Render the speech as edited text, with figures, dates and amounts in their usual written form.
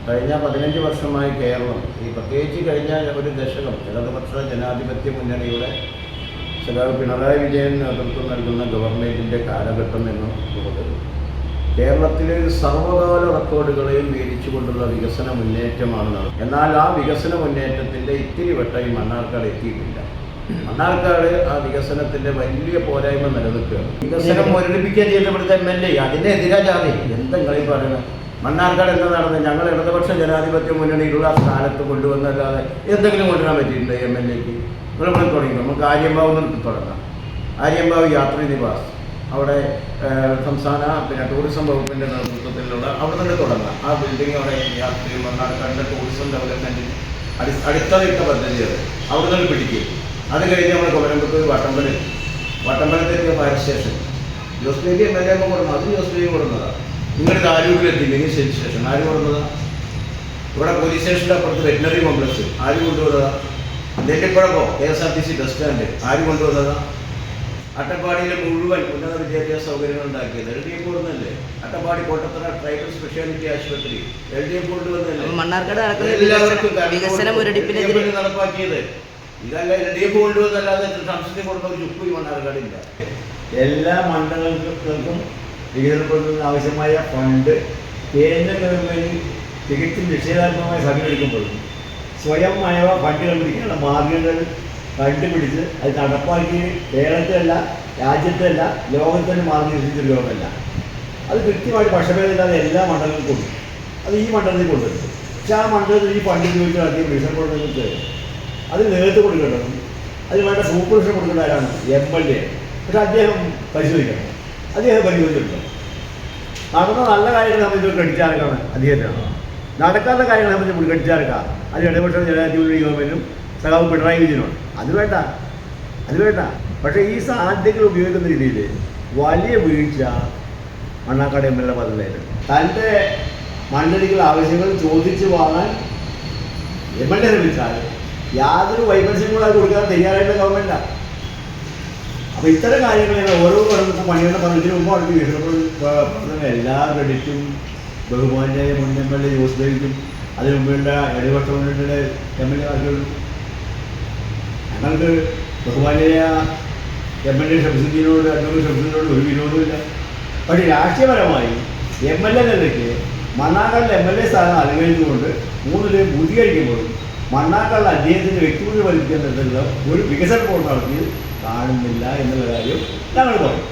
കഴിഞ്ഞ 15 വർഷമായി കേരളം പ്രത്യേകിച്ച് കഴിഞ്ഞ ഒരു ദശകം ഇടതുപക്ഷ ജനാധിപത്യ മുന്നണിയുടെ സഖാവ് പിണറായി വിജയൻ നേതൃത്വം നൽകുന്ന ഗവൺമെൻറ്റിൻ്റെ കാലഘട്ടം എന്നുള്ളത് കേരളത്തിലെ സർവ്വകാല റെക്കോർഡുകളെയും ഭേദിച്ചുകൊണ്ടുള്ള വികസന മുന്നേറ്റമാണ് നടന്നത്. എന്നാൽ ആ വികസന മുന്നേറ്റത്തിൻ്റെ ഇത്തിരി വട്ടം മണ്ണാർക്കാട് എത്തിയിട്ടില്ല. മണ്ണാർക്കാട് ആ വികസനത്തിൻ്റെ വലിയ പോരായ്മ നിലനിൽക്കുകയാണ്. വികസനം മുരടിപ്പിക്കുക ചെയ്തപ്പെടുത്ത MLA അതിനെതിരാ ജാതി എന്തെങ്കിലും പറയുന്നത്. മണ്ണാർക്കാട് എന്താ നടന്നത്? ഞങ്ങൾ ഇടതുപക്ഷ ജനാധിപത്യ മുന്നണിയിലുള്ള സ്ഥാനത്ത് കൊണ്ടുവന്നല്ലാതെ എന്തെങ്കിലും കൊണ്ടുവരാൻ പറ്റിയിട്ടുണ്ട് MLAക്ക്? നിങ്ങൾ ഇവിടെ തുടങ്ങി. നമുക്ക് ആര്യമ്പാവ് നിർത്തി തുടങ്ങാം. ആര്യമ്പാവ് യാത്രി നിവാസ് അവിടെ സംസ്ഥാന ടൂറിസം വകുപ്പിൻ്റെ നേതൃത്വത്തിലുള്ള അവിടെ നിന്ന് തുടങ്ങാം. ആ ബിൽഡിംഗ് അവിടെ യാത്രി മണ്ണാർക്കാടിൻ്റെ ടൂറിസം ഡെവലപ്മെൻറ്റിന് അടിത്തറയിട്ട പദ്ധതികൾ അവിടെ നിന്ന് പിടിക്കും. അത് കഴിഞ്ഞ് നമ്മൾ കോരമ്പത്തൂർ വട്ടമ്പലത്തേക്ക് fire station Jose Baby MLA കൊടുക്കുന്നത്. അത് ജോസ് ബേബി കൊടുക്കുന്നതാണ്. നിങ്ങളുടെ ആരോഗ്യത്തില്ലെങ്കിൽ സെൻസ് സ്റ്റേഷൻ ആര് കൊടുന്നതാണ്? ഇവിടെ പോലീസ് സ്റ്റേഷൻ്റെ അപ്പുറത്ത് വെറ്റിനറി കോംപ്ലക്സ് ആര് കൊണ്ടുവന്നതാണ്? നെല്ലിപ്പഴക്കോ KSRTC ബസ് സ്റ്റാൻഡ് ആര് കൊണ്ടുവന്നതാണ്? അട്ടപ്പാടിയിലെ മുഴുവൻ ഉന്നത വിദ്യാഭ്യാസ സൗകര്യങ്ങൾ ഉണ്ടാക്കിയത് LDF കൊണ്ടുവന്നല്ലേ? അട്ടപ്പാടി കോട്ടത്തറ ട്രൈബൽ സ്പെഷ്യാലിറ്റി ആശുപത്രി LDF കൊണ്ടുവന്നല്ലേ? മണ്ണാർക്കാട് എല്ലാവർക്കും നടപ്പാക്കിയത് ഇതല്ല. LDF കൊണ്ടുവന്നല്ലാതെ സംസ്ഥാനത്തിൽ കൊടുത്ത ഒരു ചുക്കും ഈ മണ്ണാർക്കാടില്ല. എല്ലാ മണ്ഡലങ്ങൾക്കും വികസനത്തിന് ആവശ്യമായ ഫണ്ട് കേന്ദ്ര ഗവൺമെൻറ് തികച്ചും നിഷേധാത്മകമായി സമീപിക്കുമ്പോഴും സ്വയമായ ഫണ്ട് കണ്ടുപിടിക്കാനുള്ള മാർഗങ്ങൾ കണ്ടുപിടിച്ച് അത് നടപ്പാക്കി കേരളത്തിലല്ല, രാജ്യത്തല്ല, ലോകത്തിന് മാർഗനിർദ്ദേശിച്ചൊരു യോഗമല്ല. അത് കൃത്യമായിട്ട് പക്ഷഭേദമില്ലാതെ എല്ലാ മണ്ഡലങ്ങൾക്കും ഉണ്ട്. അത് ഈ മണ്ഡലത്തിൽ കൊണ്ടുവരും. പക്ഷെ ആ മണ്ഡലത്തിൽ ഈ ഫണ്ട് ഉപയോഗിച്ച് നടത്തിയ വികസന പ്രവർത്തനങ്ങൾക്ക് അത് നേതൃത്വം കൊടുക്കേണ്ടതും അതിന് വേണ്ട സൂപ്പർവിഷൻ കൊടുക്കേണ്ട ആരാണ്? MLA. പക്ഷെ അദ്ദേഹം പരിശോധിക്കണം. അദ്ദേഹം പരിശോധിച്ചിട്ടുണ്ട്. നടന്ന നല്ല കാര്യങ്ങൾ സംബന്ധിച്ച് ക്രെഡിറ്റ് ആർക്കാണ്? അദ്ദേഹത്തിനാണ്. നടക്കാത്ത കാര്യങ്ങളെ സംബന്ധിച്ച് ക്രെഡിറ്റ് ആർക്കാം? അത് ഇടതുപക്ഷ ജനാധിപത്യ ഗവൺമെൻറ്റും സഖാവ് പിണറായി വിജയനുമാണ്. അത് വേണ്ട. പക്ഷേ ഈ സാധ്യതകൾ ഉപയോഗിക്കുന്ന രീതിയിൽ വലിയ വീഴ്ച മണ്ണാർക്കാട് MLA പദ്ധതിയിലുണ്ട്. തൻ്റെ മണ്ഡലികൾ ആവശ്യങ്ങൾ ചോദിച്ചു വാങ്ങാൻ MLA ശ്രമിച്ചാൽ യാതൊരു വൈമനസ്യങ്ങളും കൊടുക്കാൻ തയ്യാറായിട്ടുള്ള ഗവൺമെൻറ്റാണ്. അപ്പോൾ ഇത്തരം കാര്യങ്ങൾ ഓരോ പറഞ്ഞപ്പോൾ പണിയുടെ പറഞ്ഞതിന് മുമ്പ് അവർക്ക് വികസന എല്ലാ ക്രെഡിറ്റും ബഹുമാനായ മുൻ MLA ജോസ് ബേബിക്കും അതിന് മുമ്പുള്ള ഇടതുപക്ഷ മുന്നണിയുടെ MLA-മാർക്കുള്ളൂ. ഞങ്ങൾക്ക് ബഹുമാനായ MLA ഷംസുദ്ദീനോട് അഡ്വക്കേറ്റ് ഷംസുദ്ദീനോട് ഒരു വിരോധമില്ല. പക്ഷേ രാഷ്ട്രീയപരമായി MLA നിലയ്ക്ക് മണ്ണാർക്കാടിലെ MLA സ്ഥാനം അലങ്കരിച്ചുകൊണ്ട് 3 രൂപ ബുദ്ധികരിക്കുമ്പോഴും മണ്ണാർക്കാടിലെ അദ്ദേഹത്തിൻ്റെ വ്യക്തിഗത വലിക്കുന്ന തരത്തിലുള്ള ഒരു വികസന പ്രവർത്തനം നടത്തി കാണുന്നില്ല എന്നുള്ള കാര്യം ഞങ്ങൾ പറയും.